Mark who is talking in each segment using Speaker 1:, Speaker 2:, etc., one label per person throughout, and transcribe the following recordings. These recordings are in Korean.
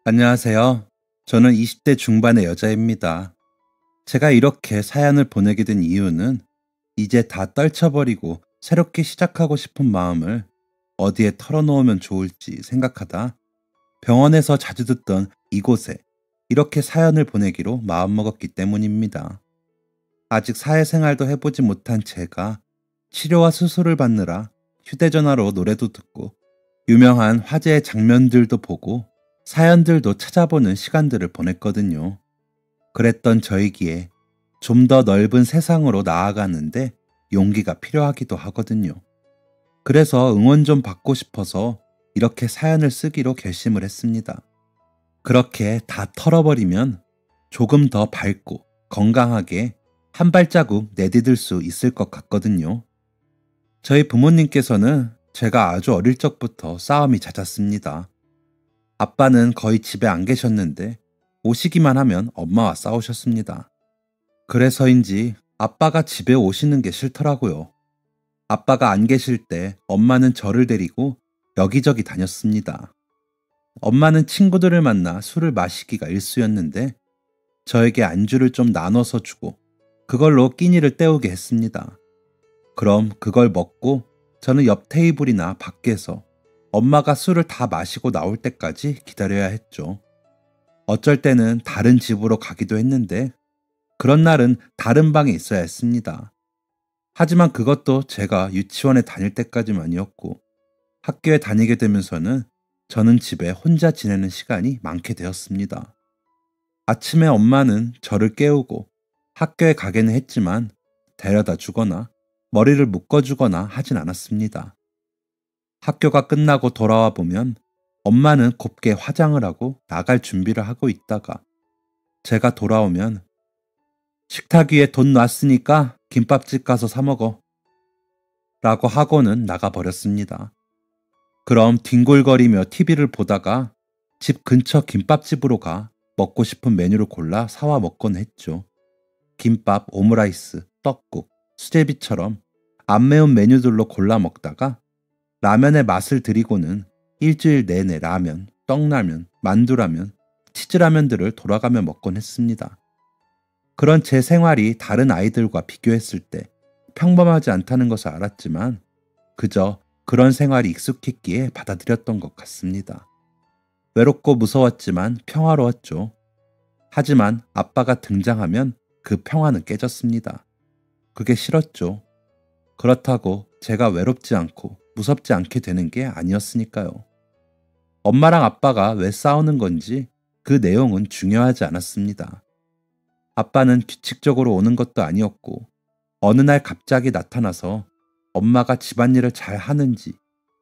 Speaker 1: 안녕하세요. 저는 20대 중반의 여자입니다. 제가 이렇게 사연을 보내게 된 이유는 이제 다 떨쳐버리고 새롭게 시작하고 싶은 마음을 어디에 털어놓으면 좋을지 생각하다 병원에서 자주 듣던 이곳에 이렇게 사연을 보내기로 마음먹었기 때문입니다. 아직 사회생활도 해보지 못한 제가 치료와 수술을 받느라 휴대전화로 노래도 듣고 유명한 화제의 장면들도 보고 사연들도 찾아보는 시간들을 보냈거든요. 그랬던 저이기에 좀 더 넓은 세상으로 나아가는데 용기가 필요하기도 하거든요. 그래서 응원 좀 받고 싶어서 이렇게 사연을 쓰기로 결심을 했습니다. 그렇게 다 털어버리면 조금 더 밝고 건강하게 한 발자국 내디딜 수 있을 것 같거든요. 저희 부모님께서는 제가 아주 어릴 적부터 싸움이 잦았습니다. 아빠는 거의 집에 안 계셨는데 오시기만 하면 엄마와 싸우셨습니다. 그래서인지 아빠가 집에 오시는 게 싫더라고요. 아빠가 안 계실 때 엄마는 저를 데리고 여기저기 다녔습니다. 엄마는 친구들을 만나 술을 마시기가 일쑤였는데 저에게 안주를 좀 나눠서 주고 그걸로 끼니를 때우게 했습니다. 그럼 그걸 먹고 저는 옆 테이블이나 밖에서 엄마가 술을 다 마시고 나올 때까지 기다려야 했죠. 어쩔 때는 다른 집으로 가기도 했는데 그런 날은 다른 방에 있어야 했습니다. 하지만 그것도 제가 유치원에 다닐 때까지만이었고 학교에 다니게 되면서는 저는 집에 혼자 지내는 시간이 많게 되었습니다. 아침에 엄마는 저를 깨우고 학교에 가게는 했지만 데려다 주거나 머리를 묶어주거나 하진 않았습니다. 학교가 끝나고 돌아와 보면 엄마는 곱게 화장을 하고 나갈 준비를 하고 있다가 제가 돌아오면 식탁 위에 돈 놨으니까 김밥집 가서 사 먹어 라고 하고는 나가버렸습니다. 그럼 뒹굴거리며 TV를 보다가 집 근처 김밥집으로 가 먹고 싶은 메뉴를 골라 사와 먹곤 했죠. 김밥, 오므라이스, 떡국, 수제비처럼 안 매운 메뉴들로 골라 먹다가 라면의 맛을 들이고는 일주일 내내 라면, 떡라면, 만두라면, 치즈라면들을 돌아가며 먹곤 했습니다. 그런 제 생활이 다른 아이들과 비교했을 때 평범하지 않다는 것을 알았지만 그저 그런 생활이 익숙했기에 받아들였던 것 같습니다. 외롭고 무서웠지만 평화로웠죠. 하지만 아빠가 등장하면 그 평화는 깨졌습니다. 그게 싫었죠. 그렇다고 제가 외롭지 않고 무섭지 않게 되는 게 아니었으니까요. 엄마랑 아빠가 왜 싸우는 건지 그 내용은 중요하지 않았습니다. 아빠는 규칙적으로 오는 것도 아니었고 어느 날 갑자기 나타나서 엄마가 집안일을 잘 하는지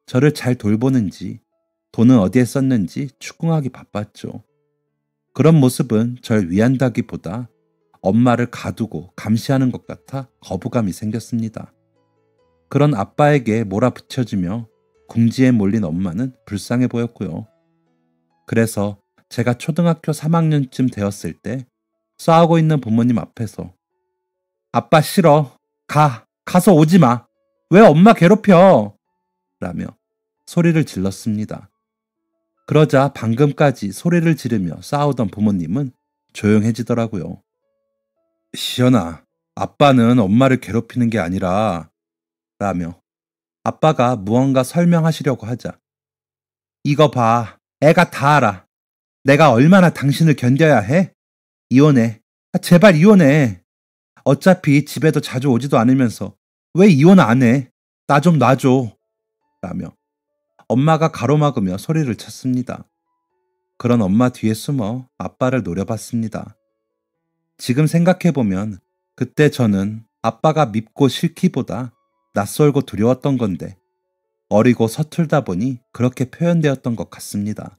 Speaker 1: 저를 잘 돌보는지 돈은 어디에 썼는지 추궁하기 바빴죠. 그런 모습은 절 위한다기보다 엄마를 가두고 감시하는 것 같아 거부감이 생겼습니다. 그런 아빠에게 몰아붙여주며 궁지에 몰린 엄마는 불쌍해 보였고요. 그래서 제가 초등학교 3학년쯤 되었을 때 싸우고 있는 부모님 앞에서 아빠 싫어. 가서 오지 마. 왜 엄마 괴롭혀? 라며 소리를 질렀습니다. 그러자 방금까지 소리를 지르며 싸우던 부모님은 조용해지더라고요. 시연아, 아빠는 엄마를 괴롭히는 게 아니라 라며 아빠가 무언가 설명하시려고 하자 이거 봐. 애가 다 알아. 내가 얼마나 당신을 견뎌야 해? 이혼해. 제발 이혼해. 어차피 집에도 자주 오지도 않으면서 왜 이혼 안 해? 나 좀 놔줘. 라며 엄마가 가로막으며 소리를 쳤습니다. 그런 엄마 뒤에 숨어 아빠를 노려봤습니다. 지금 생각해보면 그때 저는 아빠가 밉고 싫기보다 낯설고 두려웠던 건데 어리고 서툴다 보니 그렇게 표현되었던 것 같습니다.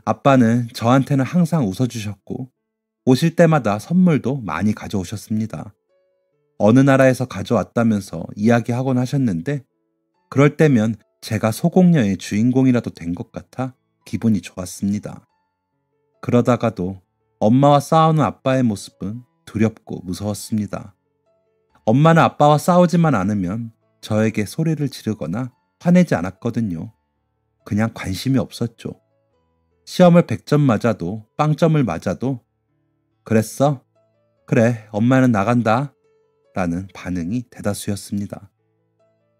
Speaker 1: 아빠는 저한테는 항상 웃어주셨고 오실 때마다 선물도 많이 가져오셨습니다. 어느 나라에서 가져왔다면서 이야기하곤 하셨는데 그럴 때면 제가 소공녀의 주인공이라도 된 것 같아 기분이 좋았습니다. 그러다가도 엄마와 싸우는 아빠의 모습은 두렵고 무서웠습니다. 엄마는 아빠와 싸우지만 않으면 저에게 소리를 지르거나 화내지 않았거든요. 그냥 관심이 없었죠. 시험을 100점 맞아도 빵점을 맞아도 그랬어? 그래, 엄마는 나간다. 라는 반응이 대다수였습니다.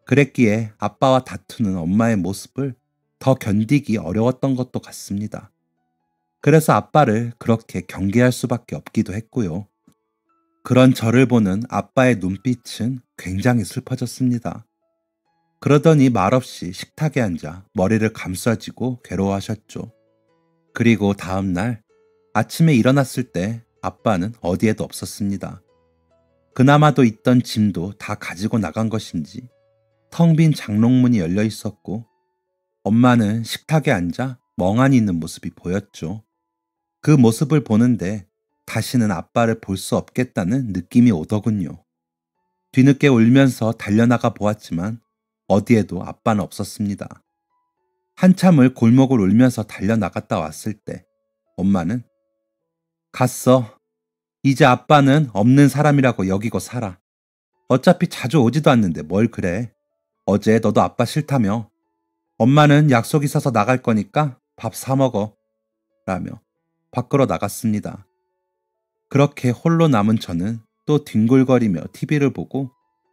Speaker 1: 그랬기에 아빠와 다투는 엄마의 모습을 더 견디기 어려웠던 것도 같습니다. 그래서 아빠를 그렇게 경계할 수밖에 없기도 했고요. 그런 저를 보는 아빠의 눈빛은 굉장히 슬퍼졌습니다. 그러더니 말없이 식탁에 앉아 머리를 감싸쥐고 괴로워하셨죠. 그리고 다음 날 아침에 일어났을 때 아빠는 어디에도 없었습니다. 그나마도 있던 짐도 다 가지고 나간 것인지 텅 빈 장롱문이 열려 있었고 엄마는 식탁에 앉아 멍하니 있는 모습이 보였죠. 그 모습을 보는데 다시는 아빠를 볼 수 없겠다는 느낌이 오더군요. 뒤늦게 울면서 달려나가 보았지만 어디에도 아빠는 없었습니다. 한참을 골목을 울면서 달려나갔다 왔을 때 엄마는 갔어. 이제 아빠는 없는 사람이라고 여기고 살아. 어차피 자주 오지도 않는데 뭘 그래. 어제 너도 아빠 싫다며. 엄마는 약속 있어서 나갈 거니까 밥 사 먹어. 라며 밖으로 나갔습니다. 그렇게 홀로 남은 저는 또 뒹굴거리며 TV를 보고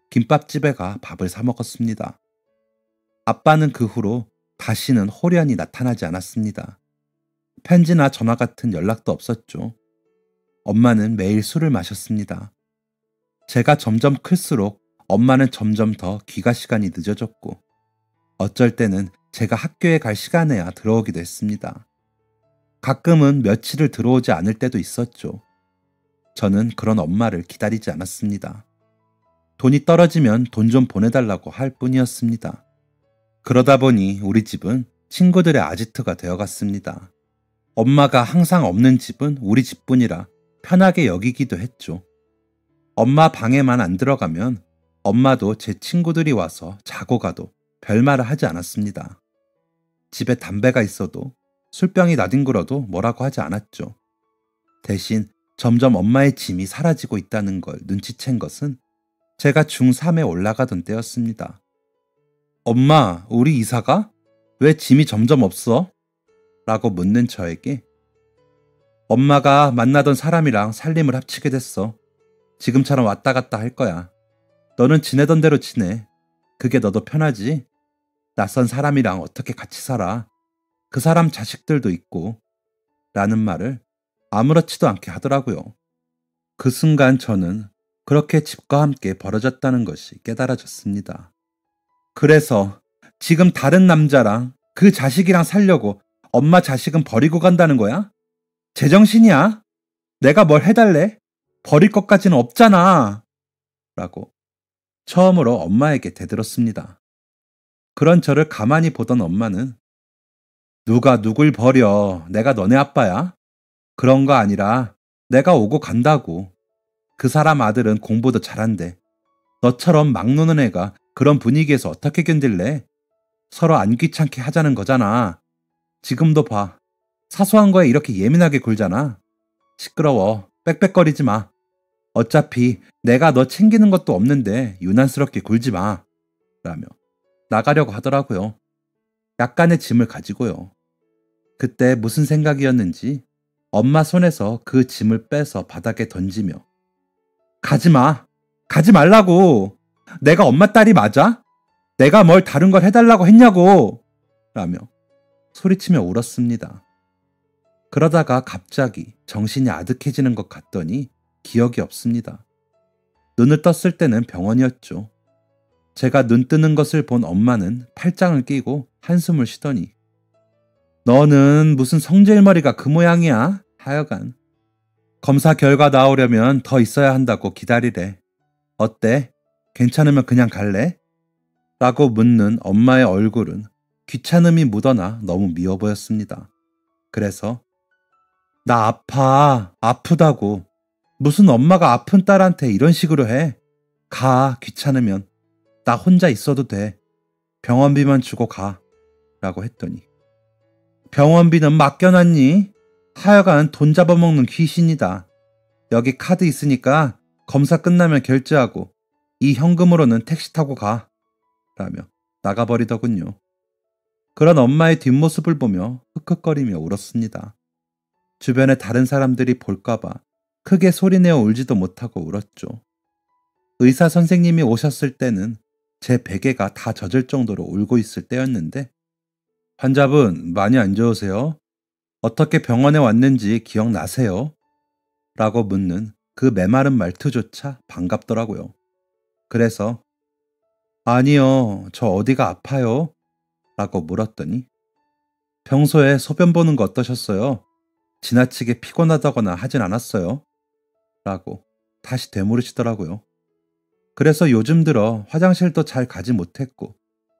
Speaker 1: 김밥집에 가 밥을 사 먹었습니다. 아빠는 그 후로 다시는 홀연히 나타나지 않았습니다. 편지나 전화 같은 연락도 없었죠. 엄마는 매일 술을 마셨습니다. 제가 점점 클수록 엄마는 점점 더 귀가 시간이 늦어졌고 어쩔 때는 제가 학교에 갈 시간에야 들어오기도 했습니다. 가끔은 며칠을 들어오지 않을 때도 있었죠. 저는 그런 엄마를 기다리지 않았습니다. 돈이 떨어지면 돈 좀 보내달라고 할 뿐이었습니다. 그러다 보니 우리 집은 친구들의 아지트가 되어갔습니다. 엄마가 항상 없는 집은 우리 집뿐이라 편하게 여기기도 했죠. 엄마 방에만 안 들어가면 엄마도 제 친구들이 와서 자고 가도 별말을 하지 않았습니다. 집에 담배가 있어도 술병이 나뒹굴어도 뭐라고 하지 않았죠. 대신 점점 엄마의 짐이 사라지고 있다는 걸 눈치챈 것은 제가 중3에 올라가던 때였습니다. 엄마, 우리 이사가? 왜 짐이 점점 없어? 라고 묻는 저에게 엄마가 만나던 사람이랑 살림을 합치게 됐어. 지금처럼 왔다 갔다 할 거야. 너는 지내던 대로 지내. 그게 너도 편하지? 낯선 사람이랑 어떻게 같이 살아? 그 사람 자식들도 있고. 라는 말을 아무렇지도 않게 하더라고요. 그 순간 저는 그렇게 집과 함께 벌어졌다는 것이 깨달아졌습니다. 그래서 지금 다른 남자랑 그 자식이랑 살려고 엄마 자식은 버리고 간다는 거야? 제정신이야? 내가 뭘 해달래? 버릴 것까지는 없잖아. 라고 처음으로 엄마에게 대들었습니다. 그런 저를 가만히 보던 엄마는 누가 누굴 버려? 내가 너네 아빠야? 그런 거 아니라 내가 오고 간다고. 그 사람 아들은 공부도 잘한대. 너처럼 막 노는 애가 그런 분위기에서 어떻게 견딜래? 서로 안 귀찮게 하자는 거잖아. 지금도 봐. 사소한 거에 이렇게 예민하게 굴잖아. 시끄러워. 빽빽거리지 마. 어차피 내가 너 챙기는 것도 없는데 유난스럽게 굴지 마. 라며 나가려고 하더라고요. 약간의 짐을 가지고요. 그때 무슨 생각이었는지 엄마 손에서 그 짐을 빼서 바닥에 던지며 가지 마. 가지 말라고. 내가 엄마 딸이 맞아? 내가 뭘 다른 걸 해달라고 했냐고. 라며 소리치며 울었습니다. 그러다가 갑자기 정신이 아득해지는 것 같더니 기억이 없습니다. 눈을 떴을 때는 병원이었죠. 제가 눈 뜨는 것을 본 엄마는 팔짱을 끼고 한숨을 쉬더니 너는 무슨 성질머리가 그 모양이야? 하여간 검사 결과 나오려면 더 있어야 한다고 기다리래. 어때? 괜찮으면 그냥 갈래? 라고 묻는 엄마의 얼굴은 귀찮음이 묻어나 너무 미워 보였습니다. 그래서 나 아파. 아프다고. 무슨 엄마가 아픈 딸한테 이런 식으로 해. 가. 귀찮으면. 나 혼자 있어도 돼. 병원비만 주고 가. 라고 했더니 병원비는 맡겨놨니? 하여간 돈 잡아먹는 귀신이다. 여기 카드 있으니까 검사 끝나면 결제하고 이 현금으로는 택시 타고 가. 라며 나가버리더군요. 그런 엄마의 뒷모습을 보며 흑흑거리며 울었습니다. 주변에 다른 사람들이 볼까봐 크게 소리내어 울지도 못하고 울었죠. 의사 선생님이 오셨을 때는 제 베개가 다 젖을 정도로 울고 있을 때였는데, 환자분 많이 안 좋으세요? 어떻게 병원에 왔는지 기억나세요? 라고 묻는 그 메마른 말투조차 반갑더라고요. 그래서 아니요, 저 어디가 아파요? 라고 물었더니 평소에 소변 보는 거 어떠셨어요? 지나치게 피곤하다거나 하진 않았어요? 라고 다시 되물으시더라고요. 그래서 요즘 들어 화장실도 잘 가지 못했고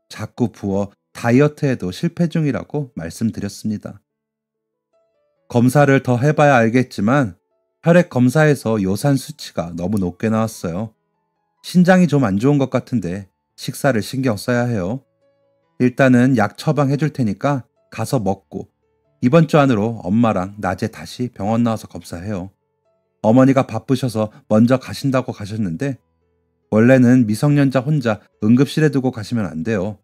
Speaker 1: 자꾸 부어 다이어트에도 실패 중이라고 말씀드렸습니다. 검사를 더 해봐야 알겠지만 혈액 검사에서 요산 수치가 너무 높게 나왔어요. 신장이 좀 안 좋은 것 같은데 식사를 신경 써야 해요. 일단은 약 처방해 줄 테니까 가서 먹고 이번 주 안으로 엄마랑 낮에 다시 병원 나와서 검사해요. 어머니가 바쁘셔서 먼저 가신다고 가셨는데 원래는 미성년자 혼자 응급실에 두고 가시면 안 돼요.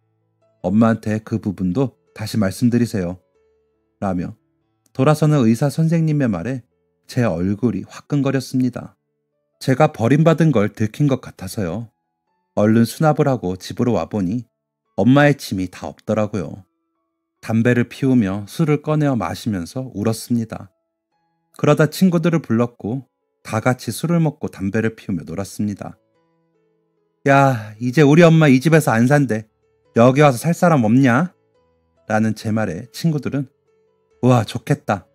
Speaker 1: 엄마한테 그 부분도 다시 말씀드리세요. 라며 돌아서는 의사 선생님의 말에 제 얼굴이 화끈거렸습니다. 제가 버림받은 걸 들킨 것 같아서요. 얼른 수납을 하고 집으로 와보니 엄마의 침이 다 없더라고요. 담배를 피우며 술을 꺼내어 마시면서 울었습니다. 그러다 친구들을 불렀고 다 같이 술을 먹고 담배를 피우며 놀았습니다. 야, 이제 우리 엄마 이 집에서 안 산대. 여기 와서 살 사람 없냐? 라는 제 말에 친구들은 우와, 좋겠다.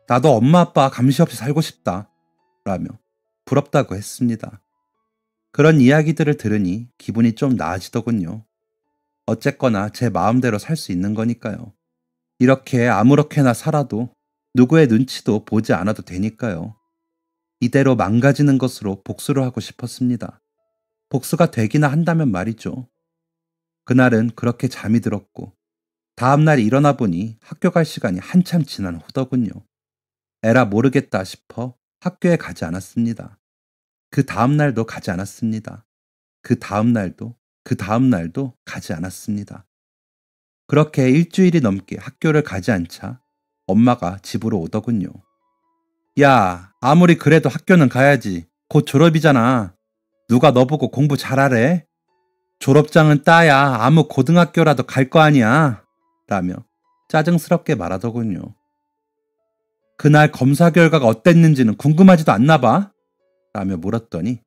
Speaker 1: 나도 엄마 아빠 감시 없이 살고 싶다. 라며 부럽다고 했습니다. 그런 이야기들을 들으니 기분이 좀 나아지더군요. 어쨌거나 제 마음대로 살 수 있는 거니까요. 이렇게 아무렇게나 살아도 누구의 눈치도 보지 않아도 되니까요. 이대로 망가지는 것으로 복수를 하고 싶었습니다. 복수가 되기나 한다면 말이죠. 그날은 그렇게 잠이 들었고 다음날 일어나 보니 학교 갈 시간이 한참 지난 후더군요. 에라 모르겠다 싶어 학교에 가지 않았습니다. 그 다음날도 가지 않았습니다. 그 다음날도 그 다음날도 가지 않았습니다. 그렇게 일주일이 넘게 학교를 가지 않자 엄마가 집으로 오더군요. 야, 아무리 그래도 학교는 가야지. 곧 졸업이잖아. 누가 너보고 공부 잘하래? 졸업장은 따야 아무 고등학교라도 갈 거 아니야. 라며 짜증스럽게 말하더군요. 그날 검사 결과가 어땠는지는 궁금하지도 않나 봐? 라며 물었더니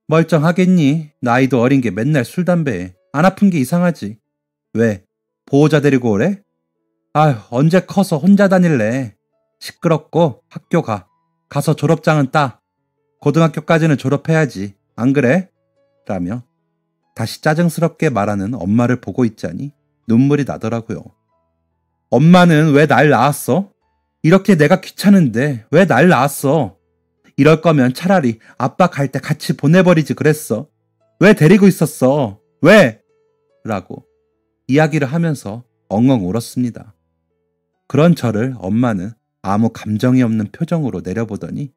Speaker 1: 멀쩡하겠니? 나이도 어린 게 맨날 술 담배해. 안 아픈 게 이상하지. 왜? 보호자 데리고 오래? 아휴, 언제 커서 혼자 다닐래. 시끄럽고 학교 가. 가서 졸업장은 따. 고등학교까지는 졸업해야지. 안 그래? 라며 다시 짜증스럽게 말하는 엄마를 보고 있자니 눈물이 나더라고요. 엄마는 왜 날 낳았어? 이렇게 내가 귀찮은데 왜 날 낳았어? 이럴 거면 차라리 아빠 갈 때 같이 보내버리지 그랬어. 왜 데리고 있었어? 왜? 라고 이야기를 하면서 엉엉 울었습니다. 그런 저를 엄마는 아무 감정이 없는 표정으로 내려보더니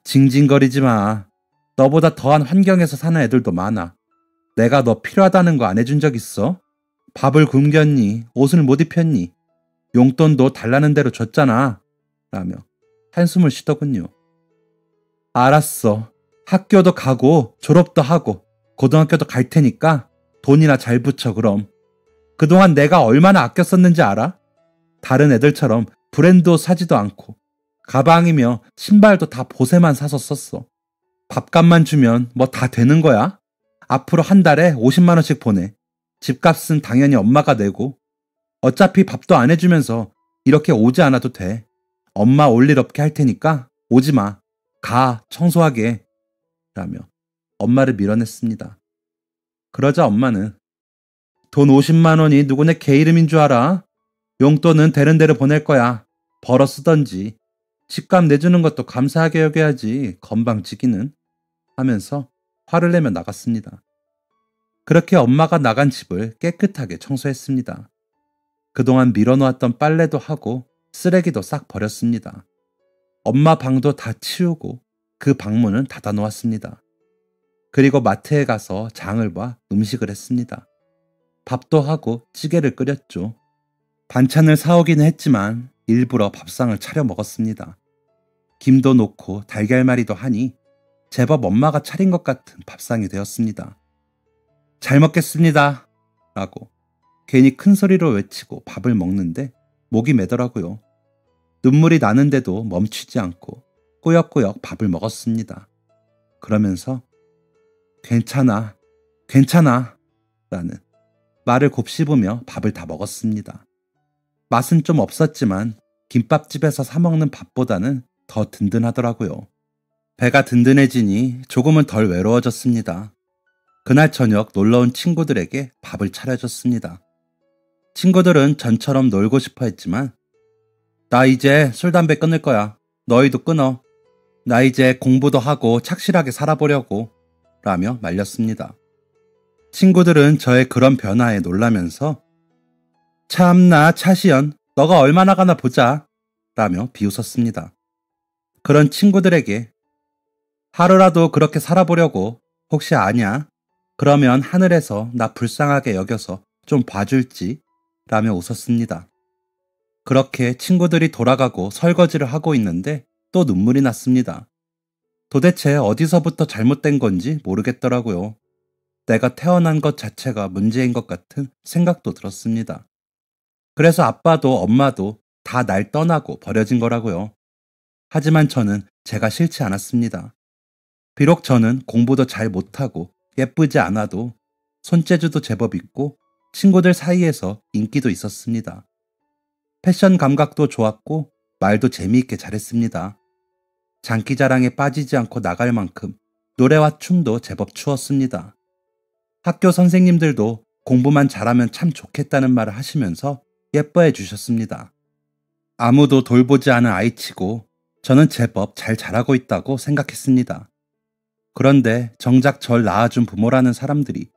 Speaker 1: 징징거리지 마. 너보다 더한 환경에서 사는 애들도 많아. 내가 너 필요하다는 거 안 해준 적 있어? 밥을 굶겼니? 옷을 못 입혔니? 용돈도 달라는 대로 줬잖아. 라며 한숨을 쉬더군요. 알았어. 학교도 가고 졸업도 하고 고등학교도 갈 테니까 돈이나 잘 붙여 그럼. 그동안 내가 얼마나 아껴 썼는지 알아? 다른 애들처럼 브랜드 옷 사지도 않고 가방이며 신발도 다 보세만 사서 썼어. 밥값만 주면 뭐 다 되는 거야? 앞으로 한 달에 50만 원씩 보내. 집값은 당연히 엄마가 내고 어차피 밥도 안 해주면서 이렇게 오지 않아도 돼. 엄마 올 일 없게 할 테니까 오지 마. 가, 청소하게. 라며 엄마를 밀어냈습니다. 그러자 엄마는 돈 50만 원이 누구네 개 이름인 줄 알아? 용돈은 되는 대로 보낼 거야. 벌어 쓰던지. 집값 내주는 것도 감사하게 여겨야지. 건방지기는. 하면서 화를 내며 나갔습니다. 그렇게 엄마가 나간 집을 깨끗하게 청소했습니다. 그동안 밀어놓았던 빨래도 하고 쓰레기도 싹 버렸습니다. 엄마 방도 다 치우고 그 방문은 닫아놓았습니다. 그리고 마트에 가서 장을 봐 음식을 했습니다. 밥도 하고 찌개를 끓였죠. 반찬을 사오기는 했지만 일부러 밥상을 차려 먹었습니다. 김도 넣고 달걀말이도 하니 제법 엄마가 차린 것 같은 밥상이 되었습니다. 잘 먹겠습니다. 라고 괜히 큰 소리로 외치고 밥을 먹는데 목이 메더라고요. 눈물이 나는데도 멈추지 않고 꾸역꾸역 밥을 먹었습니다. 그러면서 괜찮아, 괜찮아 라는 말을 곱씹으며 밥을 다 먹었습니다. 맛은 좀 없었지만 김밥집에서 사 먹는 밥보다는 더 든든하더라고요. 배가 든든해지니 조금은 덜 외로워졌습니다. 그날 저녁 놀러온 친구들에게 밥을 차려줬습니다. 친구들은 전처럼 놀고 싶어 했지만 나 이제 술, 담배 끊을 거야. 너희도 끊어. 나 이제 공부도 하고 착실하게 살아보려고 라며 말렸습니다. 친구들은 저의 그런 변화에 놀라면서 참나 차시연 너가 얼마나 가나 보자 라며 비웃었습니다. 그런 친구들에게 하루라도 그렇게 살아보려고 혹시 아냐? 그러면 하늘에서 나 불쌍하게 여겨서 좀 봐줄지 라며 웃었습니다. 그렇게 친구들이 돌아가고 설거지를 하고 있는데 또 눈물이 났습니다. 도대체 어디서부터 잘못된 건지 모르겠더라고요. 내가 태어난 것 자체가 문제인 것 같은 생각도 들었습니다. 그래서 아빠도 엄마도 다 날 떠나고 버려진 거라고요. 하지만 저는 제가 싫지 않았습니다. 비록 저는 공부도 잘 못하고 예쁘지 않아도 손재주도 제법 있고 친구들 사이에서 인기도 있었습니다. 패션 감각도 좋았고 말도 재미있게 잘했습니다. 장기자랑에 빠지지 않고 나갈 만큼 노래와 춤도 제법 추었습니다. 학교 선생님들도 공부만 잘하면 참 좋겠다는 말을 하시면서 예뻐해 주셨습니다. 아무도 돌보지 않은 아이치고 저는 제법 잘 자라고 있다고 생각했습니다. 그런데 정작 절 낳아준 부모라는 사람들이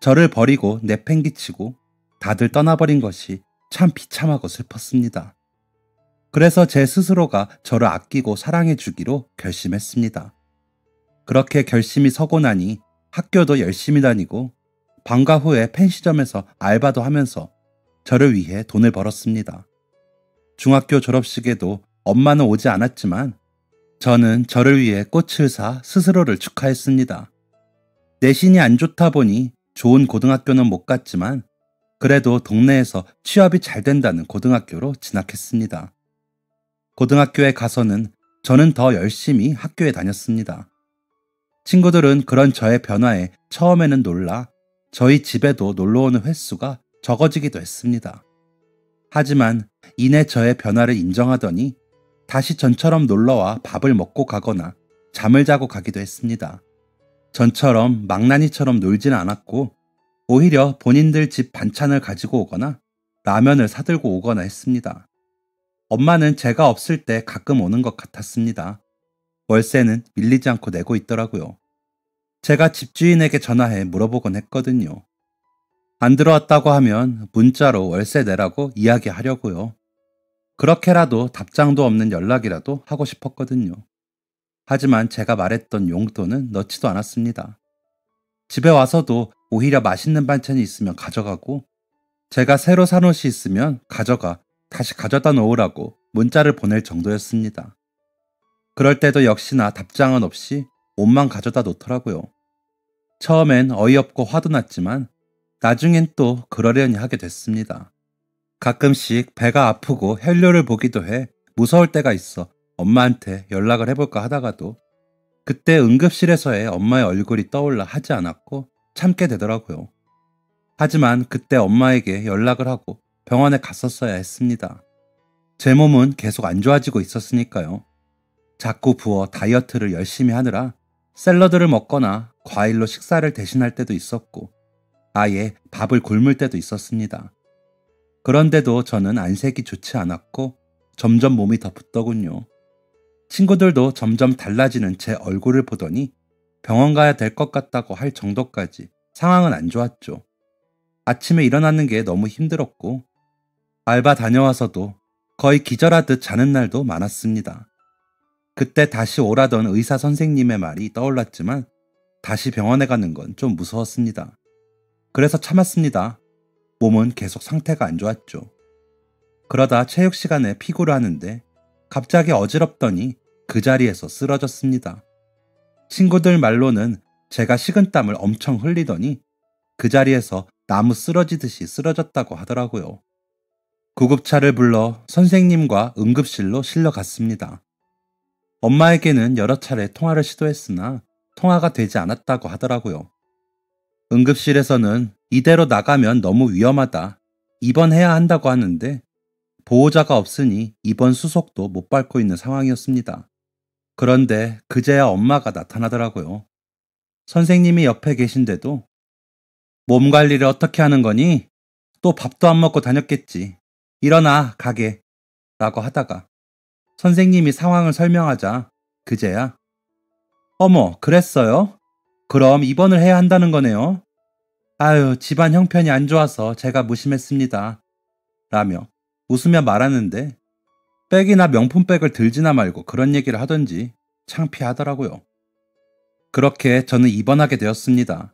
Speaker 1: 저를 버리고 내팽개치고 다들 떠나버린 것이 참 비참하고 슬펐습니다. 그래서 제 스스로가 저를 아끼고 사랑해 주기로 결심했습니다. 그렇게 결심이 서고 나니 학교도 열심히 다니고 방과 후에 펜시점에서 알바도 하면서 저를 위해 돈을 벌었습니다. 중학교 졸업식에도 엄마는 오지 않았지만 저는 저를 위해 꽃을 사 스스로를 축하했습니다. 내신이 안 좋다 보니 좋은 고등학교는 못 갔지만 그래도 동네에서 취업이 잘 된다는 고등학교로 진학했습니다. 고등학교에 가서는 저는 더 열심히 학교에 다녔습니다. 친구들은 그런 저의 변화에 처음에는 놀라 저희 집에도 놀러오는 횟수가 적어지기도 했습니다. 하지만 이내 저의 변화를 인정하더니 다시 전처럼 놀러와 밥을 먹고 가거나 잠을 자고 가기도 했습니다. 전처럼 망나니처럼 놀지는 않았고 오히려 본인들 집 반찬을 가지고 오거나 라면을 사들고 오거나 했습니다. 엄마는 제가 없을 때 가끔 오는 것 같았습니다. 월세는 밀리지 않고 내고 있더라고요. 제가 집주인에게 전화해 물어보곤 했거든요. 안 들어왔다고 하면 문자로 월세 내라고 이야기하려고요. 그렇게라도 답장도 없는 연락이라도 하고 싶었거든요. 하지만 제가 말했던 용돈은 넣지도 않았습니다. 집에 와서도 오히려 맛있는 반찬이 있으면 가져가고 제가 새로 산 옷이 있으면 가져가 다시 가져다 놓으라고 문자를 보낼 정도였습니다. 그럴 때도 역시나 답장은 없이 옷만 가져다 놓더라고요. 처음엔 어이없고 화도 났지만 나중엔 또 그러려니 하게 됐습니다. 가끔씩 배가 아프고 혈뇨를 보기도 해 무서울 때가 있어 엄마한테 연락을 해볼까 하다가도 그때 응급실에서의 엄마의 얼굴이 떠올라 하지 않았고 참게 되더라고요. 하지만 그때 엄마에게 연락을 하고 병원에 갔었어야 했습니다. 제 몸은 계속 안 좋아지고 있었으니까요. 자꾸 부어 다이어트를 열심히 하느라 샐러드를 먹거나 과일로 식사를 대신할 때도 있었고 아예 밥을 굶을 때도 있었습니다. 그런데도 저는 안색이 좋지 않았고 점점 몸이 더 붓더군요. 친구들도 점점 달라지는 제 얼굴을 보더니 병원 가야 될 것 같다고 할 정도까지 상황은 안 좋았죠. 아침에 일어나는 게 너무 힘들었고 알바 다녀와서도 거의 기절하듯 자는 날도 많았습니다. 그때 다시 오라던 의사 선생님의 말이 떠올랐지만 다시 병원에 가는 건 좀 무서웠습니다. 그래서 참았습니다. 몸은 계속 상태가 안 좋았죠. 그러다 체육 시간에 피구를 하는데 갑자기 어지럽더니 그 자리에서 쓰러졌습니다. 친구들 말로는 제가 식은땀을 엄청 흘리더니 그 자리에서 나무 쓰러지듯이 쓰러졌다고 하더라고요. 구급차를 불러 선생님과 응급실로 실려갔습니다. 엄마에게는 여러 차례 통화를 시도했으나 통화가 되지 않았다고 하더라고요. 응급실에서는 이대로 나가면 너무 위험하다, 입원해야 한다고 하는데 보호자가 없으니 입원 수속도 못 밟고 있는 상황이었습니다. 그런데 그제야 엄마가 나타나더라고요. 선생님이 옆에 계신데도 몸 관리를 어떻게 하는 거니? 또 밥도 안 먹고 다녔겠지. 일어나, 가게. 라고 하다가 선생님이 상황을 설명하자 그제야 어머, 그랬어요? 그럼 입원을 해야 한다는 거네요. 아유, 집안 형편이 안 좋아서 제가 무심했습니다. 라며 웃으며 말하는데 백이나 명품백을 들지나 말고 그런 얘기를 하던지 창피하더라고요. 그렇게 저는 입원하게 되었습니다.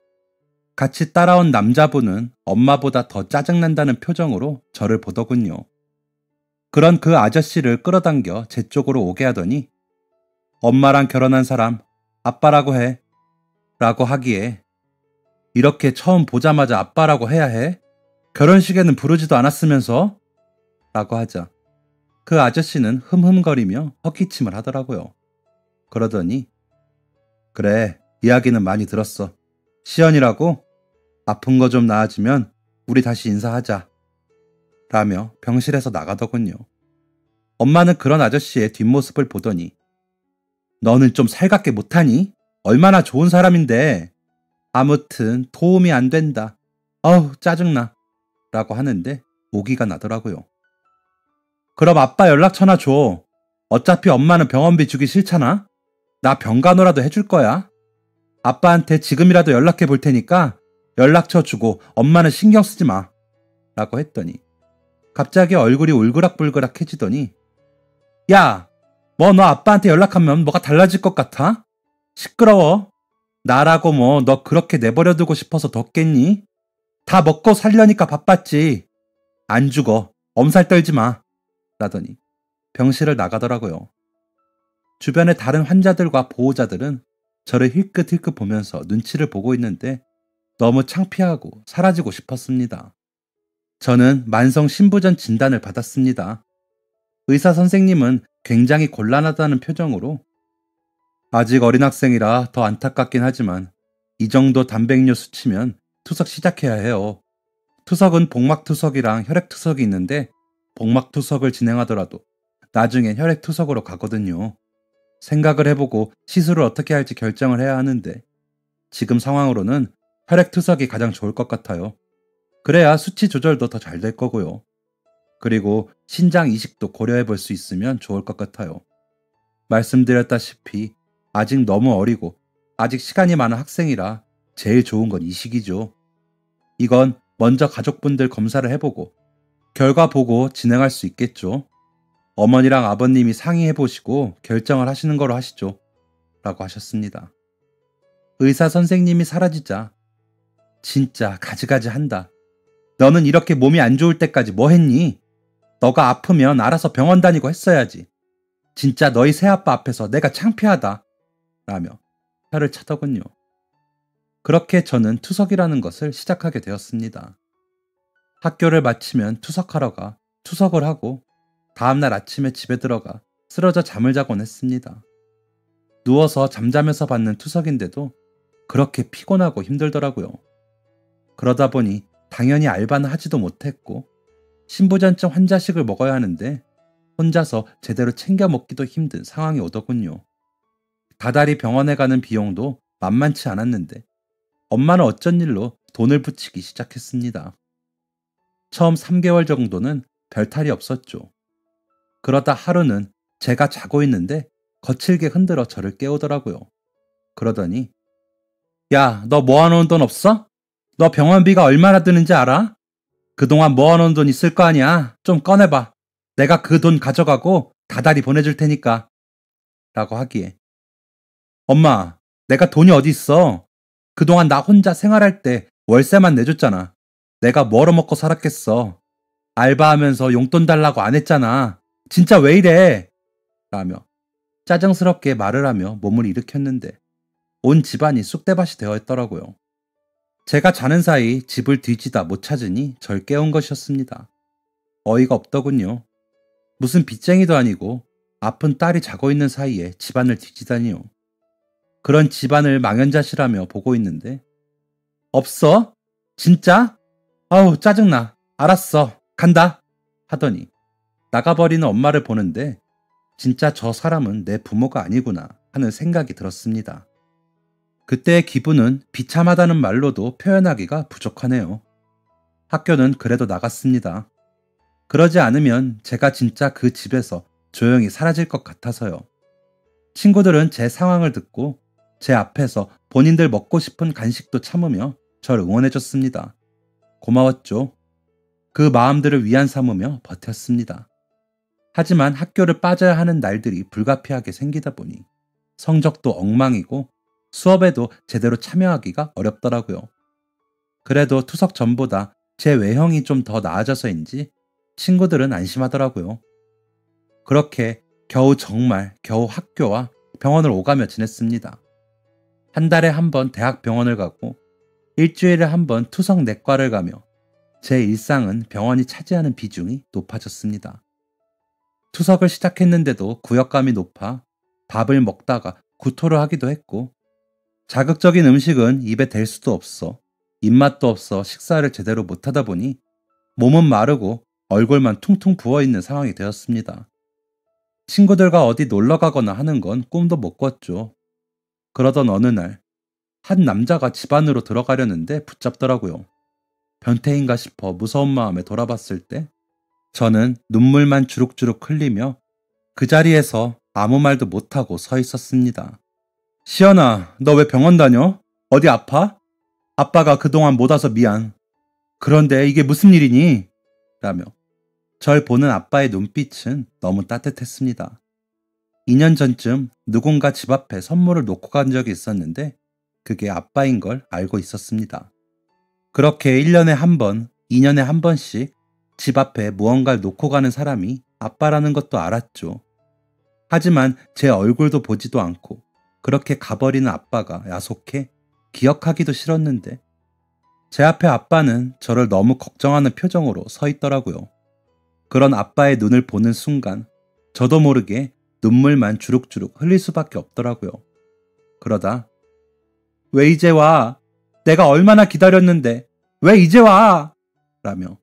Speaker 1: 같이 따라온 남자분은 엄마보다 더 짜증난다는 표정으로 저를 보더군요. 그런 그 아저씨를 끌어당겨 제 쪽으로 오게 하더니 엄마랑 결혼한 사람 아빠라고 해 라고 하기에 이렇게 처음 보자마자 아빠라고 해야 해? 결혼식에는 부르지도 않았으면서? 라고 하자 그 아저씨는 흠흠거리며 헛기침을 하더라고요. 그러더니 그래, 이야기는 많이 들었어. 시연이라고? 아픈 거 좀 나아지면 우리 다시 인사하자. 라며 병실에서 나가더군요. 엄마는 그런 아저씨의 뒷모습을 보더니 너는 좀 살갑게 못하니? 얼마나 좋은 사람인데. 아무튼 도움이 안 된다. 어우, 짜증나. 라고 하는데 오기가 나더라고요. 그럼 아빠 연락처나 줘. 어차피 엄마는 병원비 주기 싫잖아. 나 병간호라도 해줄 거야. 아빠한테 지금이라도 연락해 볼 테니까 연락처 주고 엄마는 신경 쓰지 마. 라고 했더니 갑자기 얼굴이 울그락불그락해지더니 야, 뭐 너 아빠한테 연락하면 뭐가 달라질 것 같아? 시끄러워. 나라고 뭐 너 그렇게 내버려두고 싶어서 뒀겠니? 다 먹고 살려니까 바빴지. 안 죽어. 엄살 떨지 마. 라더니 병실을 나가더라고요. 주변의 다른 환자들과 보호자들은 저를 힐끗힐끗 보면서 눈치를 보고 있는데 너무 창피하고 사라지고 싶었습니다. 저는 만성 신부전 진단을 받았습니다. 의사 선생님은 굉장히 곤란하다는 표정으로 아직 어린 학생이라 더 안타깝긴 하지만 이 정도 단백뇨 수치면 투석 시작해야 해요. 투석은 복막투석이랑 혈액투석이 있는데 복막투석을 진행하더라도 나중엔 혈액투석으로 가거든요. 생각을 해보고 시술을 어떻게 할지 결정을 해야 하는데 지금 상황으로는 혈액투석이 가장 좋을 것 같아요. 그래야 수치 조절도 더 잘 될 거고요. 그리고 신장 이식도 고려해 볼 수 있으면 좋을 것 같아요. 말씀드렸다시피 아직 너무 어리고 아직 시간이 많은 학생이라 제일 좋은 건 이식이죠. 이건 먼저 가족분들 검사를 해보고 결과 보고 진행할 수 있겠죠. 어머니랑 아버님이 상의해보시고 결정을 하시는 거로 하시죠. 라고 하셨습니다. 의사 선생님이 사라지자 진짜 가지가지 한다. 너는 이렇게 몸이 안 좋을 때까지 뭐 했니? 너가 아프면 알아서 병원 다니고 했어야지. 진짜 너희 새아빠 앞에서 내가 창피하다. 라며 혀를 차더군요. 그렇게 저는 투석이라는 것을 시작하게 되었습니다. 학교를 마치면 투석하러 가 투석을 하고 다음날 아침에 집에 들어가 쓰러져 잠을 자곤 했습니다. 누워서 잠자면서 받는 투석인데도 그렇게 피곤하고 힘들더라고요. 그러다 보니 당연히 알바는 하지도 못했고 신부전증 환자식을 먹어야 하는데 혼자서 제대로 챙겨 먹기도 힘든 상황이 오더군요. 다달이 병원에 가는 비용도 만만치 않았는데 엄마는 어쩐 일로 돈을 붙이기 시작했습니다. 처음 3개월 정도는 별탈이 없었죠. 그러다 하루는 제가 자고 있는데 거칠게 흔들어 저를 깨우더라고요. 그러더니 야, 너 모아놓은 돈 없어? 너 병원비가 얼마나 드는지 알아? 그동안 모아놓은 돈 있을 거 아니야? 좀 꺼내봐. 내가 그 돈 가져가고 다달이 보내줄 테니까. 라고 하기에 엄마, 내가 돈이 어디 있어? 그동안 나 혼자 생활할 때 월세만 내줬잖아. 내가 뭐로 먹고 살았겠어. 알바하면서 용돈 달라고 안 했잖아. 진짜 왜 이래? 라며 짜증스럽게 말을 하며 몸을 일으켰는데 온 집안이 쑥대밭이 되어 있더라고요. 제가 자는 사이 집을 뒤지다 못 찾으니 절 깨운 것이었습니다. 어이가 없더군요. 무슨 빚쟁이도 아니고 아픈 딸이 자고 있는 사이에 집안을 뒤지다니요. 그런 집안을 망연자실하며 보고 있는데 없어? 진짜? 아우 짜증나. 알았어. 간다. 하더니 나가버리는 엄마를 보는데 진짜 저 사람은 내 부모가 아니구나 하는 생각이 들었습니다. 그때의 기분은 비참하다는 말로도 표현하기가 부족하네요. 학교는 그래도 나갔습니다. 그러지 않으면 제가 진짜 그 집에서 조용히 사라질 것 같아서요. 친구들은 제 상황을 듣고 제 앞에서 본인들 먹고 싶은 간식도 참으며 절 응원해줬습니다. 고마웠죠. 그 마음들을 위안 삼으며 버텼습니다. 하지만 학교를 빠져야 하는 날들이 불가피하게 생기다 보니 성적도 엉망이고 수업에도 제대로 참여하기가 어렵더라고요. 그래도 투석 전보다 제 외형이 좀 더 나아져서인지 친구들은 안심하더라고요. 그렇게 겨우 학교와 병원을 오가며 지냈습니다. 한 달에 한 번 대학 병원을 가고 일주일에 한 번 투석 내과를 가며 제 일상은 병원이 차지하는 비중이 높아졌습니다. 투석을 시작했는데도 구역감이 높아 밥을 먹다가 구토를 하기도 했고 자극적인 음식은 입에 댈 수도 없어 입맛도 없어 식사를 제대로 못하다 보니 몸은 마르고 얼굴만 퉁퉁 부어있는 상황이 되었습니다. 친구들과 어디 놀러 가거나 하는 건 꿈도 못 꿨죠. 그러던 어느 날 한 남자가 집 안으로 들어가려는데 붙잡더라고요. 변태인가 싶어 무서운 마음에 돌아봤을 때 저는 눈물만 주룩주룩 흘리며 그 자리에서 아무 말도 못하고 서 있었습니다. 시연아, 너 왜 병원 다녀? 어디 아파? 아빠가 그동안 못 와서 미안. 그런데 이게 무슨 일이니? 라며 절 보는 아빠의 눈빛은 너무 따뜻했습니다. 2년 전쯤 누군가 집 앞에 선물을 놓고 간 적이 있었는데 그게 아빠인 걸 알고 있었습니다. 그렇게 1년에 한 번, 2년에 한 번씩 집 앞에 무언가를 놓고 가는 사람이 아빠라는 것도 알았죠. 하지만 제 얼굴도 보지도 않고 그렇게 가버리는 아빠가 야속해 기억하기도 싫었는데 제 앞에 아빠는 저를 너무 걱정하는 표정으로 서 있더라고요. 그런 아빠의 눈을 보는 순간 저도 모르게 눈물만 주룩주룩 흘릴 수밖에 없더라고요. 그러다 왜 이제 와? 내가 얼마나 기다렸는데 왜 이제 와? 라며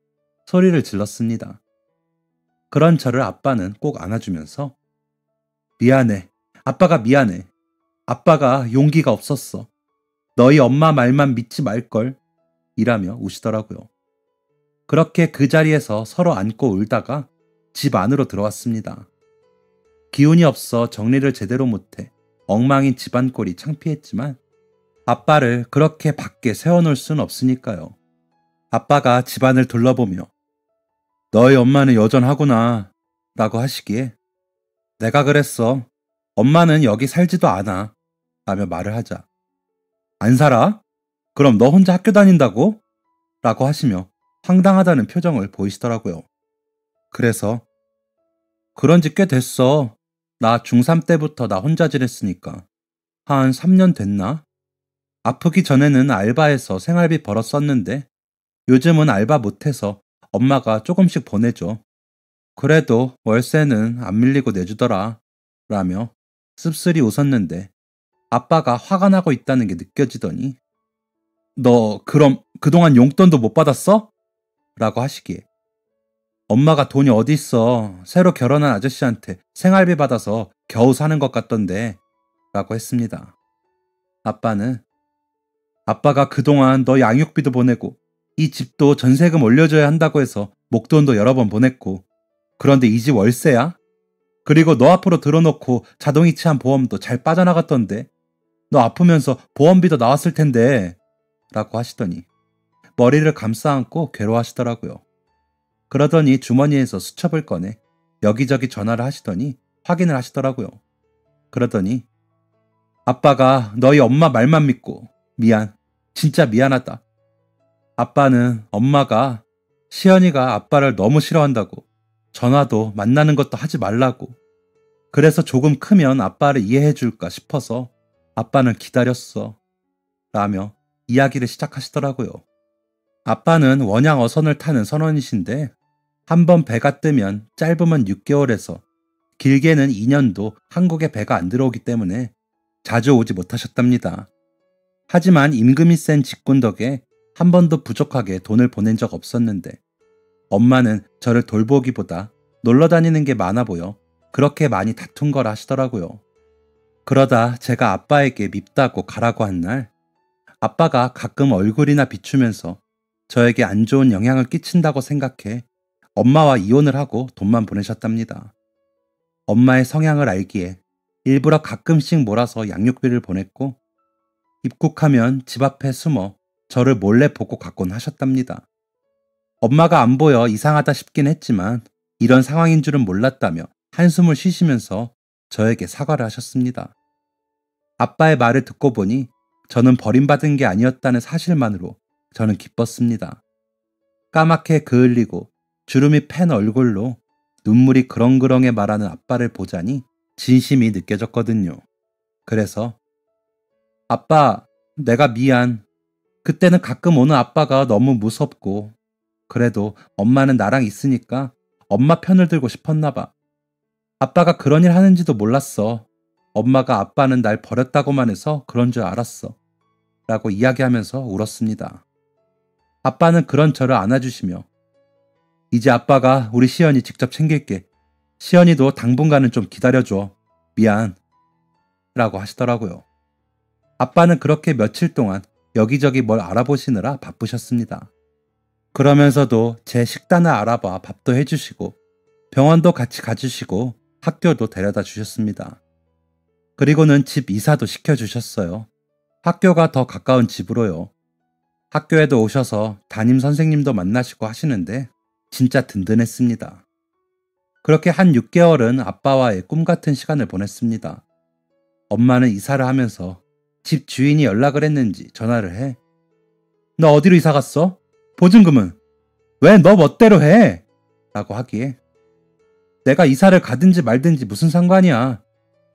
Speaker 1: 소리를 질렀습니다. 그런 저를 아빠는 꼭 안아주면서 미안해. 아빠가 미안해. 아빠가 용기가 없었어. 너희 엄마 말만 믿지 말걸. 이라며 우시더라고요. 그렇게 그 자리에서 서로 안고 울다가 집 안으로 들어왔습니다. 기운이 없어 정리를 제대로 못해 엉망인 집안 꼴이 창피했지만 아빠를 그렇게 밖에 세워놓을 순 없으니까요. 아빠가 집안을 둘러보며 너희 엄마는 여전하구나 라고 하시기에 내가 그랬어. 엄마는 여기 살지도 않아 라며 말을 하자 안 살아? 그럼 너 혼자 학교 다닌다고? 라고 하시며 황당하다는 표정을 보이시더라고요. 그래서 그런 지 꽤 됐어. 나 중3 때부터 나 혼자 지냈으니까 한 3년 됐나? 아프기 전에는 알바해서 생활비 벌어 썼는데 요즘은 알바 못해서 엄마가 조금씩 보내줘. 그래도 월세는 안 밀리고 내주더라. 라며 씁쓸히 웃었는데 아빠가 화가 나고 있다는 게 느껴지더니 너 그럼 그동안 용돈도 못 받았어? 라고 하시기에 엄마가 돈이 어디 있어. 새로 결혼한 아저씨한테 생활비 받아서 겨우 사는 것 같던데 라고 했습니다. 아빠는 아빠가 그동안 너 양육비도 보내고 이 집도 전세금 올려줘야 한다고 해서 목돈도 여러 번 보냈고 그런데 이 집 월세야? 그리고 너 앞으로 들어놓고 자동이체한 보험도 잘 빠져나갔던데 너 아프면서 보험비도 나왔을 텐데 라고 하시더니 머리를 감싸 안고 괴로워하시더라고요. 그러더니 주머니에서 수첩을 꺼내 여기저기 전화를 하시더니 확인을 하시더라고요. 그러더니 아빠가 너희 엄마 말만 믿고 미안, 진짜 미안하다. 아빠는 엄마가 시연이가 아빠를 너무 싫어한다고, 전화도 만나는 것도 하지 말라고, 그래서 조금 크면 아빠를 이해해 줄까 싶어서 아빠는 기다렸어. 라며 이야기를 시작하시더라고요. 아빠는 원양 어선을 타는 선원이신데 한번 배가 뜨면 짧으면 6개월에서 길게는 2년도 한국에 배가 안 들어오기 때문에 자주 오지 못하셨답니다. 하지만 임금이 센 직군 덕에 한 번도 부족하게 돈을 보낸 적 없었는데 엄마는 저를 돌보기보다 놀러 다니는 게 많아 보여 그렇게 많이 다툰 거라 하시더라고요. 그러다 제가 아빠에게 밉다고 가라고 한 날, 아빠가 가끔 얼굴이나 비추면서 저에게 안 좋은 영향을 끼친다고 생각해 엄마와 이혼을 하고 돈만 보내셨답니다. 엄마의 성향을 알기에 일부러 가끔씩 몰아서 양육비를 보냈고 입국하면 집 앞에 숨어 저를 몰래 보고 갔곤 하셨답니다. 엄마가 안 보여 이상하다 싶긴 했지만 이런 상황인 줄은 몰랐다며 한숨을 쉬시면서 저에게 사과를 하셨습니다. 아빠의 말을 듣고 보니 저는 버림받은 게 아니었다는 사실만으로 저는 기뻤습니다. 까맣게 그을리고 주름이 팬 얼굴로 눈물이 그렁그렁해 말하는 아빠를 보자니 진심이 느껴졌거든요. 그래서 아빠, 내가 미안. 그때는 가끔 오는 아빠가 너무 무섭고 그래도 엄마는 나랑 있으니까 엄마 편을 들고 싶었나 봐. 아빠가 그런 일 하는지도 몰랐어. 엄마가 아빠는 날 버렸다고만 해서 그런 줄 알았어. 라고 이야기하면서 울었습니다. 아빠는 그런 저를 안아주시며 이제 아빠가 우리 시연이 직접 챙길게. 시연이도 당분간은 좀 기다려줘. 미안. 라고 하시더라고요. 아빠는 그렇게 며칠 동안 여기저기 뭘 알아보시느라 바쁘셨습니다. 그러면서도 제 식단을 알아봐 밥도 해주시고 병원도 같이 가주시고 학교도 데려다 주셨습니다. 그리고는 집 이사도 시켜주셨어요. 학교가 더 가까운 집으로요. 학교에도 오셔서 담임 선생님도 만나시고 하시는데 진짜 든든했습니다. 그렇게 한 6개월은 아빠와의 꿈같은 시간을 보냈습니다. 엄마는 이사를 하면서 집 주인이 연락을 했는지 전화를 해. 너 어디로 이사 갔어? 보증금은? 왜 너 멋대로 해? 라고 하기에 내가 이사를 가든지 말든지 무슨 상관이야.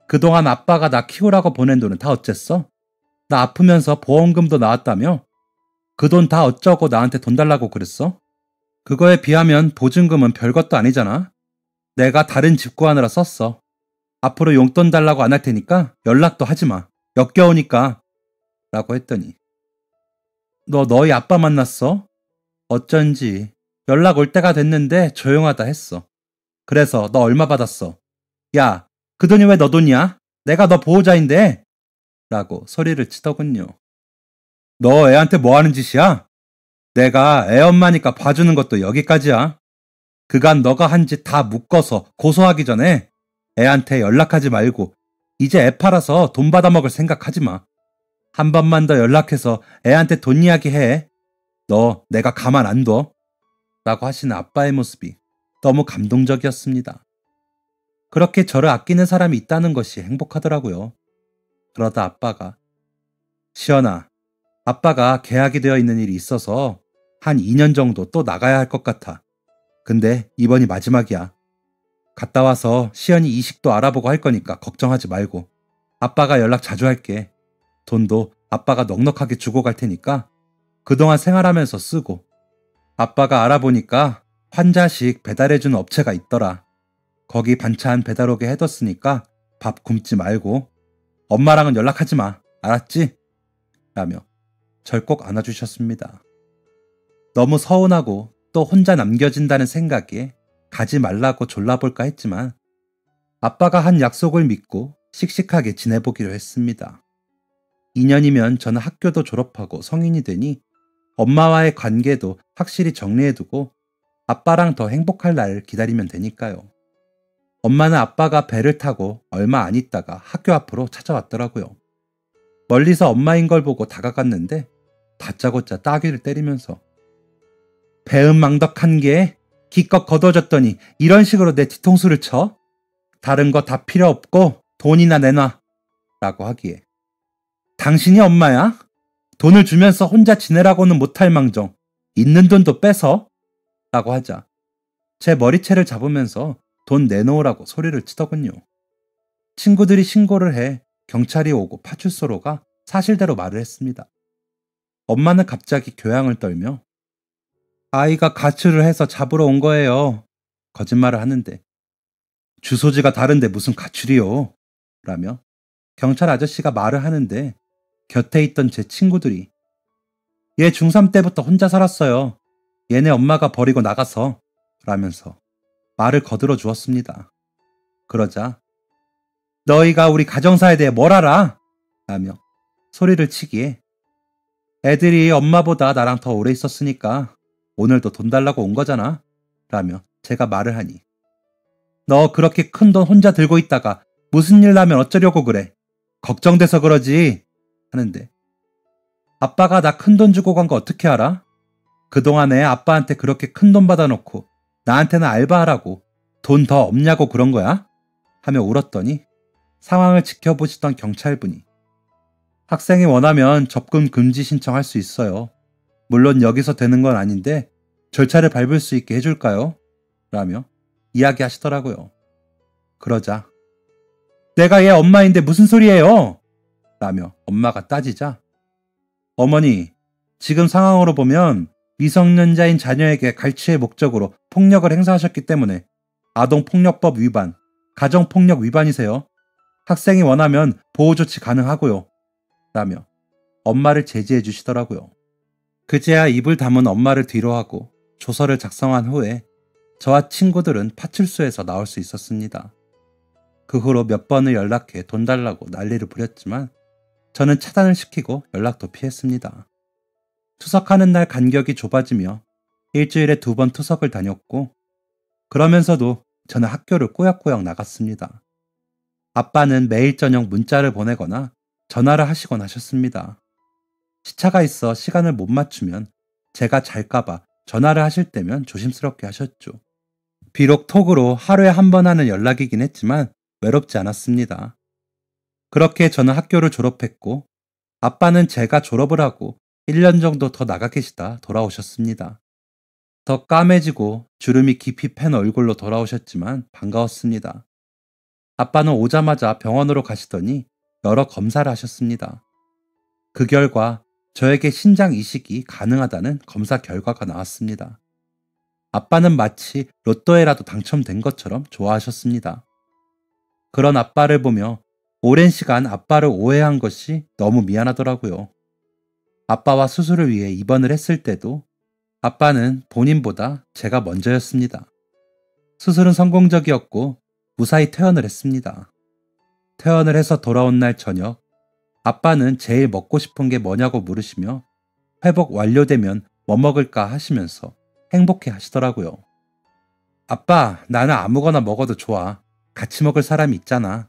Speaker 1: 그동안 아빠가 나 키우라고 보낸 돈은 다 어쨌어? 나 아프면서 보험금도 나왔다며? 그 돈 다 어쩌고 나한테 돈 달라고 그랬어? 그거에 비하면 보증금은 별것도 아니잖아. 내가 다른 집 구하느라 썼어. 앞으로 용돈 달라고 안 할 테니까 연락도 하지 마. 역겨우니까. 라고 했더니 너 너희 아빠 만났어? 어쩐지 연락 올 때가 됐는데 조용하다 했어. 그래서 너 얼마 받았어? 야, 그 돈이 왜 너 돈이야? 내가 너 보호자인데. 라고 소리를 치더군요. 너 애한테 뭐 하는 짓이야? 내가 애 엄마니까 봐주는 것도 여기까지야. 그간 너가 한 짓 다 묶어서 고소하기 전에 애한테 연락하지 말고 이제 애 팔아서 돈 받아먹을 생각하지 마. 한 번만 더 연락해서 애한테 돈 이야기 해. 너 내가 가만 안 둬. 라고 하시는 아빠의 모습이 너무 감동적이었습니다. 그렇게 저를 아끼는 사람이 있다는 것이 행복하더라고요. 그러다 아빠가 시연아, 아빠가 계약이 되어 있는 일이 있어서 한 2년 정도 또 나가야 할 것 같아. 근데 이번이 마지막이야. 갔다 와서 시연이 이식도 알아보고 할 거니까 걱정하지 말고 아빠가 연락 자주 할게. 돈도 아빠가 넉넉하게 주고 갈 테니까 그동안 생활하면서 쓰고 아빠가 알아보니까 환자식 배달해주는 업체가 있더라. 거기 반찬 배달 오게 해뒀으니까 밥 굶지 말고 엄마랑은 연락하지 마. 알았지? 라며 절 꼭 안아주셨습니다. 너무 서운하고 또 혼자 남겨진다는 생각에 가지 말라고 졸라볼까 했지만 아빠가 한 약속을 믿고 씩씩하게 지내보기로 했습니다. 2년이면 저는 학교도 졸업하고 성인이 되니 엄마와의 관계도 확실히 정리해두고 아빠랑 더 행복할 날을 기다리면 되니까요. 엄마는 아빠가 배를 타고 얼마 안 있다가 학교 앞으로 찾아왔더라고요. 멀리서 엄마인 걸 보고 다가갔는데 다짜고짜 따귀를 때리면서 배은망덕한 게 기껏 거둬줬더니 이런 식으로 내 뒤통수를 쳐? 다른 거 다 필요 없고 돈이나 내놔. 라고 하기에 당신이 엄마야? 돈을 주면서 혼자 지내라고는 못할 망정 있는 돈도 뺏어? 라고 하자 제 머리채를 잡으면서 돈 내놓으라고 소리를 치더군요. 친구들이 신고를 해 경찰이 오고 파출소로가 사실대로 말을 했습니다. 엄마는 갑자기 교양을 떨며 아이가 가출을 해서 잡으러 온 거예요. 거짓말을 하는데 주소지가 다른데 무슨 가출이요? 라며 경찰 아저씨가 말을 하는데 곁에 있던 제 친구들이 얘 중3 때부터 혼자 살았어요. 얘네 엄마가 버리고 나가서 라면서 말을 거들어 주었습니다. 그러자 너희가 우리 가정사에 대해 뭘 알아? 라며 소리를 치기에 애들이 엄마보다 나랑 더 오래 있었으니까 오늘도 돈 달라고 온 거잖아 라며 제가 말을 하니 너 그렇게 큰 돈 혼자 들고 있다가 무슨 일 나면 어쩌려고 그래? 걱정돼서 그러지 하는데 아빠가 나 큰 돈 주고 간 거 어떻게 알아? 그동안에 아빠한테 그렇게 큰 돈 받아놓고 나한테는 알바하라고 돈 더 없냐고 그런 거야? 하며 울었더니 상황을 지켜보시던 경찰분이 학생이 원하면 접근 금지 신청할 수 있어요. 물론 여기서 되는 건 아닌데 절차를 밟을 수 있게 해줄까요? 라며 이야기하시더라고요. 그러자 내가 얘 엄마인데 무슨 소리예요? 라며 엄마가 따지자 어머니, 지금 상황으로 보면 미성년자인 자녀에게 갈취의 목적으로 폭력을 행사하셨기 때문에 아동폭력법 위반, 가정폭력 위반이세요. 학생이 원하면 보호조치 가능하고요. 라며 엄마를 제지해 주시더라고요. 그제야 입을 다문 엄마를 뒤로하고 조서를 작성한 후에 저와 친구들은 파출소에서 나올 수 있었습니다. 그 후로 몇 번을 연락해 돈 달라고 난리를 부렸지만 저는 차단을 시키고 연락도 피했습니다. 투석하는 날 간격이 좁아지며 일주일에 2번 투석을 다녔고 그러면서도 저는 학교를 꾸역꾸역 나갔습니다. 아빠는 매일 저녁 문자를 보내거나 전화를 하시곤 하셨습니다. 시차가 있어 시간을 못 맞추면 제가 잘까봐 전화를 하실 때면 조심스럽게 하셨죠. 비록 톡으로 하루에 한 번 하는 연락이긴 했지만 외롭지 않았습니다. 그렇게 저는 학교를 졸업했고 아빠는 제가 졸업을 하고 1년 정도 더 나가 계시다 돌아오셨습니다. 더 까매지고 주름이 깊이 팬 얼굴로 돌아오셨지만 반가웠습니다. 아빠는 오자마자 병원으로 가시더니 여러 검사를 하셨습니다. 그 결과 저에게 신장 이식이 가능하다는 검사 결과가 나왔습니다. 아빠는 마치 로또에라도 당첨된 것처럼 좋아하셨습니다. 그런 아빠를 보며 오랜 시간 아빠를 오해한 것이 너무 미안하더라고요. 아빠와 수술을 위해 입원을 했을 때도 아빠는 본인보다 제가 먼저였습니다. 수술은 성공적이었고 무사히 퇴원을 했습니다. 퇴원을 해서 돌아온 날 저녁, 아빠는 제일 먹고 싶은 게 뭐냐고 물으시며 회복 완료되면 뭐 먹을까 하시면서 행복해 하시더라고요. 아빠, 나는 아무거나 먹어도 좋아. 같이 먹을 사람이 있잖아.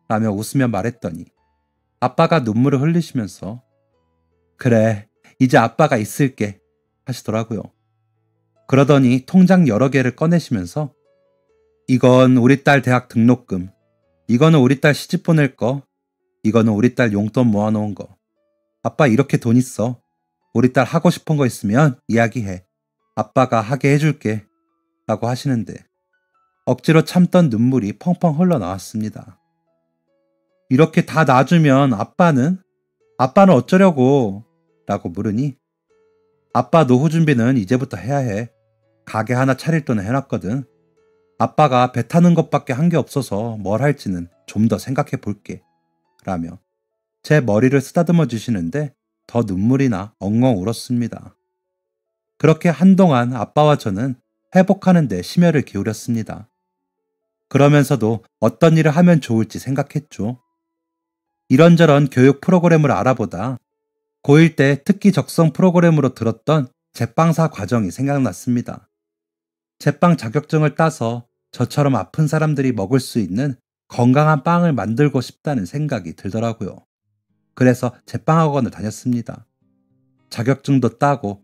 Speaker 1: 라며 웃으며 말했더니 아빠가 눈물을 흘리시면서 그래, 이제 아빠가 있을게 하시더라고요. 그러더니 통장 여러 개를 꺼내시면서 이건 우리 딸 대학 등록금, 이거는 우리 딸 시집 보낼 거, 이거는 우리 딸 용돈 모아놓은 거. 아빠 이렇게 돈 있어. 우리 딸 하고 싶은 거 있으면 이야기해. 아빠가 하게 해줄게. 라고 하시는데 억지로 참던 눈물이 펑펑 흘러나왔습니다. 이렇게 다 놔주면 아빠는 어쩌려고? 라고 물으니 아빠 노후 준비는 이제부터 해야 해. 가게 하나 차릴 돈은 해놨거든. 아빠가 배 타는 것밖에 한 게 없어서 뭘 할지는 좀 더 생각해 볼게. 라며 제 머리를 쓰다듬어 주시는데 더 눈물이 나 엉엉 울었습니다. 그렇게 한동안 아빠와 저는 회복하는 데 심혈을 기울였습니다. 그러면서도 어떤 일을 하면 좋을지 생각했죠. 이런저런 교육 프로그램을 알아보다 고1 때 특기 적성 프로그램으로 들었던 제빵사 과정이 생각났습니다. 제빵 자격증을 따서 저처럼 아픈 사람들이 먹을 수 있는 건강한 빵을 만들고 싶다는 생각이 들더라고요. 그래서 제빵학원을 다녔습니다. 자격증도 따고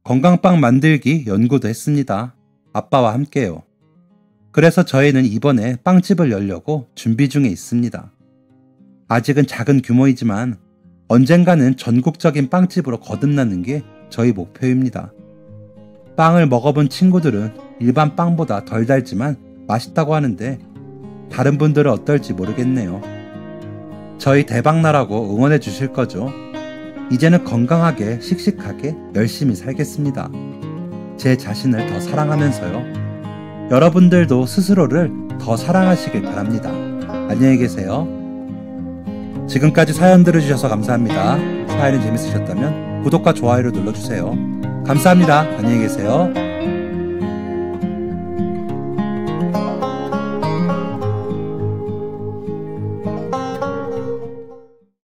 Speaker 1: 건강빵 만들기 연구도 했습니다. 아빠와 함께요. 그래서 저희는 이번에 빵집을 열려고 준비 중에 있습니다. 아직은 작은 규모이지만 언젠가는 전국적인 빵집으로 거듭나는 게 저희 목표입니다. 빵을 먹어본 친구들은 일반 빵보다 덜 달지만 맛있다고 하는데 다른 분들은 어떨지 모르겠네요. 저희 대박나라고 응원해 주실 거죠? 이제는 건강하게 씩씩하게 열심히 살겠습니다. 제 자신을 더 사랑하면서요. 여러분들도 스스로를 더 사랑하시길 바랍니다. 안녕히 계세요. 지금까지 사연 들어주셔서 감사합니다. 사연이 재밌으셨다면 구독과 좋아요를 눌러주세요. 감사합니다. 안녕히 계세요.